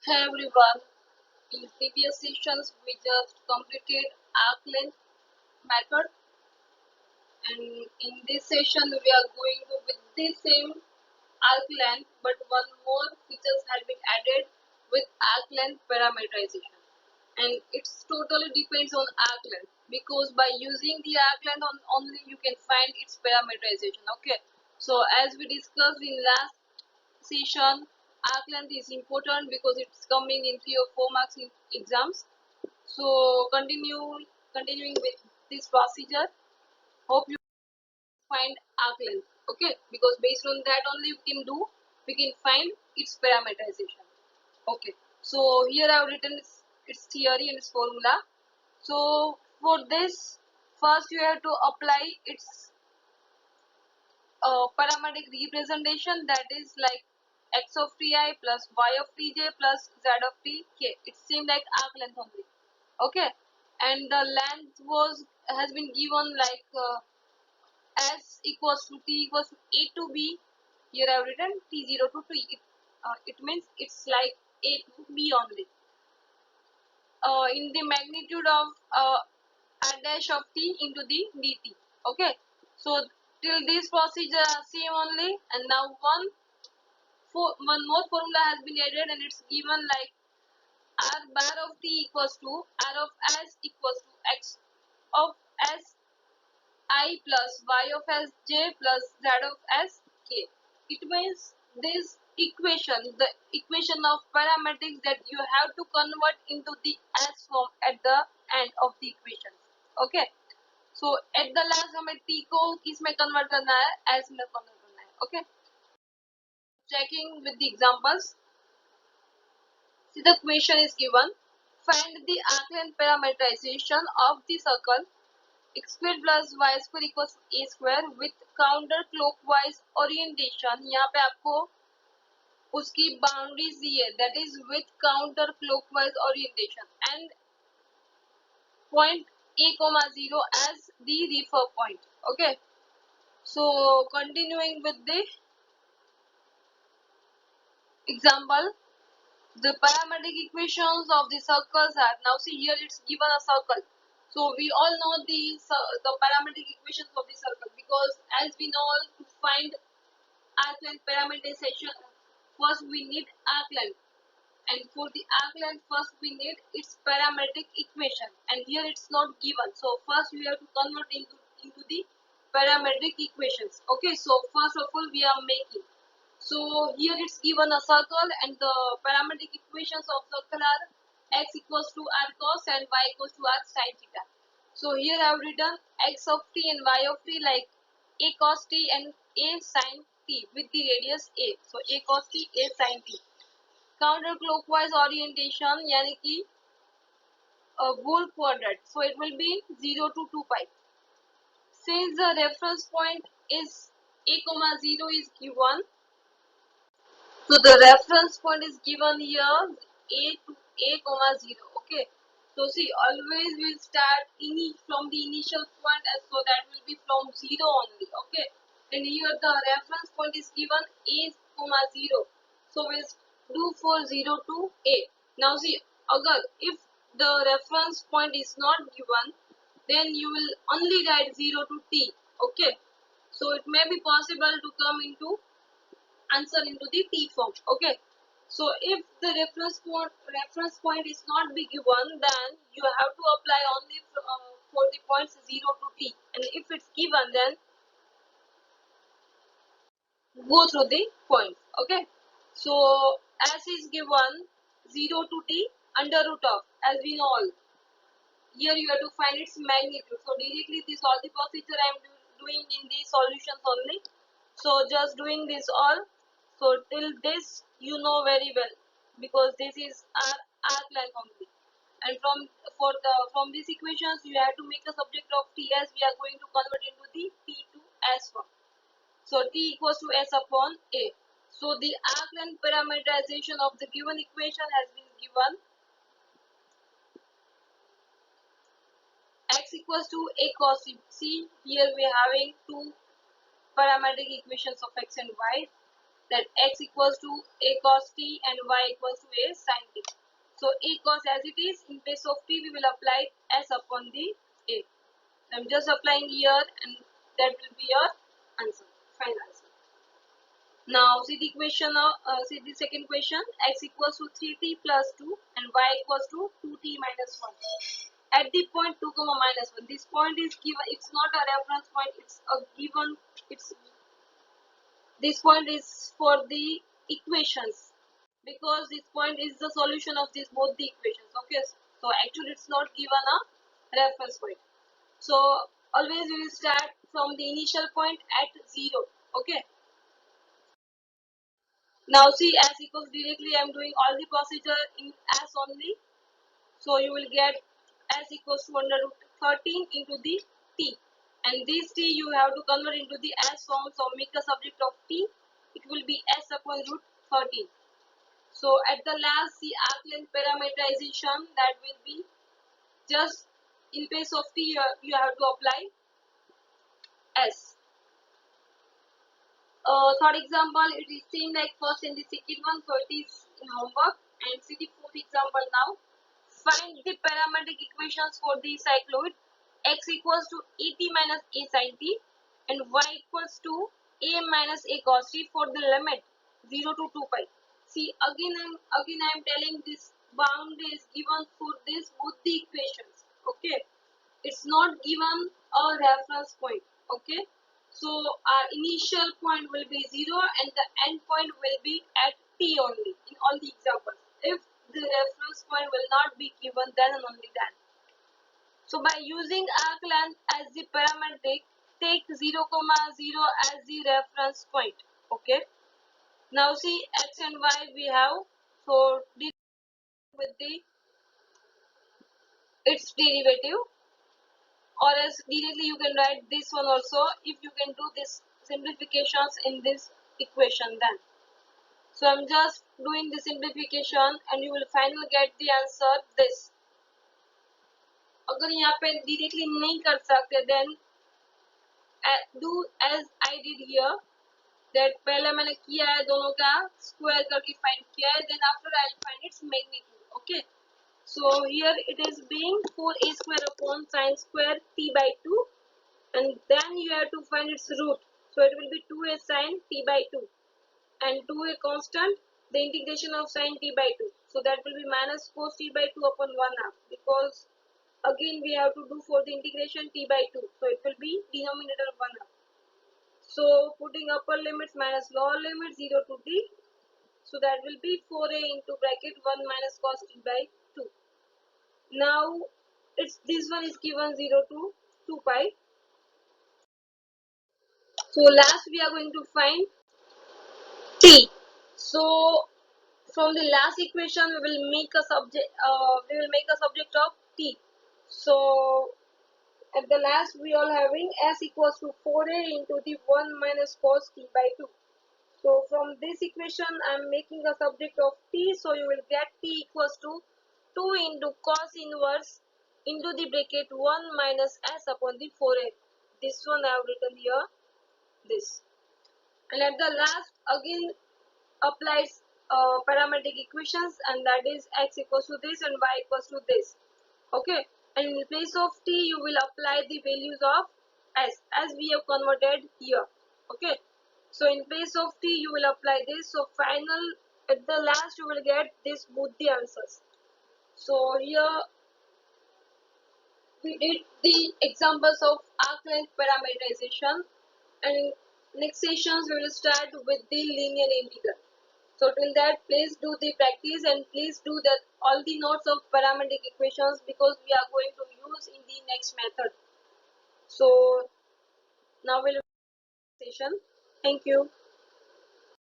Hey everyone, in previous sessions we just completed arc length method, and in this session we are going to with the same arc length, but one more features have been added with arc length parameterization, and it's totally depends on arc length, because by using the arc length only you can find its parameterization. Okay, so as we discussed in last session, arc length is important because it's coming in 3 or 4 marks in exams. So continuing with this procedure, hope you find arc length. Okay, because based on that only we can find its parameterization. Okay, so here I have written its theory and its formula. So for this, first you have to apply its parametric representation, that is like x of ti plus y of tj plus z of tk. It seems like arc length only. Okay, and the length has been given like s equals to t equals to a to b. Here I have written t0 to t. It means it's like a to b only. In the magnitude of r dash of t into the dt. Okay, so till this procedure are same only, and now one more formula has been added, and it's given like r bar of t equals to r of s equals to x of s I plus y of s j plus z of s k. It means this equation, the equation of parametrics, that you have to convert into the s form at the end of the equation. Okay, so at the last हमें t को किस में convert करना है, s में convert करना है. Okay, checking with the examples. See, the question is given: find the arc length parameterization of the circle x square plus y square equals a square with counter clockwise orientation. यहाँ पे आपको उसकी boundaries दी है, that is with counter clockwise orientation, and point a comma 0 as the refer point. Okay, so continuing with the example, the parametric equations of the circles are, now see here it's given a circle. So we all know the parametric equations of the circle, because as we know, to find arc length parameterization, first we need arc length, and for the arc length first we need its parametric equation, and here it's not given. So first we have to convert into the parametric equations. Okay, so first of all we are making, so here it's given a circle, and the parametric equations of circle are x equals to r cos and y equals to r sin theta. So here I have written x of t and y of t like a cos t and a sin t with the radius a. So a cos t, a sin t. Counterclockwise orientation यानी कि whole quadrant. So it will be 0 to 2 pi. Since the reference point is a comma 0 is given, so the reference point is given here a to a comma 0. Okay, so see, always we'll start from the initial point, and so that will be from 0 only. Okay, and here the reference point is given a comma 0, so we'll do for 0 to a. Now see, agar if the reference point is not given, then you will only write 0 to t. Okay, so it may be possible to come into answer into the t form. Okay, so if the reference point is not be given, then you have to apply only for the points 0 to t, and if it's given, then go through the points. Okay, so as is given 0 to t under root of, as we know all, here you have to find its magnitude. So directly this all the procedure I am doing in the solutions only. So just doing this all. So till this you know very well, because this is our arc length only. And from these equations you have to make a subject of t, as we are going to convert into the t to s form. So t equals to s upon a. So the arc length parameterization of the given equation has been given x equals to a cos c. See, here we are having two parametric equations of x and y. that x equals to a cos t and y equals to a sin t. So a cos as it is, in place of t we will apply s upon the a. I'm just applying here and that will be your answer, final answer. Now see the equation of see the second question, x equals to 3t plus 2 and y equals to 2t minus 1. At the point 2 comma minus 1, this point is given, it's not a reference point, it's a given, it's this point is for the equations because this point is the solution of this both the equations. Okay, so actually it's not given a reference point. So always we will start from the initial point at 0. Okay, now see as equals directly I am doing all the procedure in as only. So you will get as equals to under root 13 into the t, and this t you have to convert into the s form, so make a subject of t, it will be s upon root 13. So at the last the arc length parameterization, that will be just in place of t you have to apply s. Third example, it is same like first and the second one, so it is in homework. And see the fourth example now. Find the parametric equations for the cycloid x equals to at minus a sin t and y equals to a minus a cos t for the limit 0 to 2 pi. See again I am telling this boundary is given for this both the equations. Okay, it's not given a reference point. Okay, so our initial point will be 0 and the end point will be at t only in all the examples. If the reference point will not be given, then and only then. So by using arc length as the parametric, take 0 comma 0 as the reference point. Okay, now see x and y we have, so with the its derivative, or else directly you can write this one also if you can do this simplifications in this equation then. So I'm just doing the simplification and you will finally get the answer this. अगर यहाँ पे directly नहीं कर सकते then do as I did here, that पहले मैंने किया है दोनों का square करके find किया है, then after I'll find its magnitude. Okay, so here it is being 4a square upon sin square t by 2, and then you have to find its root, so it will be 2a sin t by 2 and 2a constant, the integration of sin t by 2, so that will be minus cos t by 2 upon 1 half, because again we have to do for the integration t by 2, so it will be denominator 1 half. So putting upper limits minus lower limit 0 to t, so that will be 4a into bracket 1 minus cos t by 2. Now it's this one is given 0 to 2 pi. So last we are going to find t. So from the last equation we will make a subject of t. So at the last we are having s equals to 4a into the 1 minus cos t by 2. So from this equation I am making a subject of t, so you will get t equals to 2 into cos inverse into the bracket 1 minus s upon the 4a. This one I have written here, this. And at the last again applies parametric equations, and that is x equals to this and y equals to this. Okay, and in place of t you will apply the values of s as we have converted here. Okay, so in place of t you will apply this, so final at the last you will get this both the answers. So here we did the examples of arc length parameterization, and next sessions we will start with the linear integral. So till that, please do the practice and please do that all the notes of parametric equations, because we are going to use in the next method. So now we'll session. Thank you.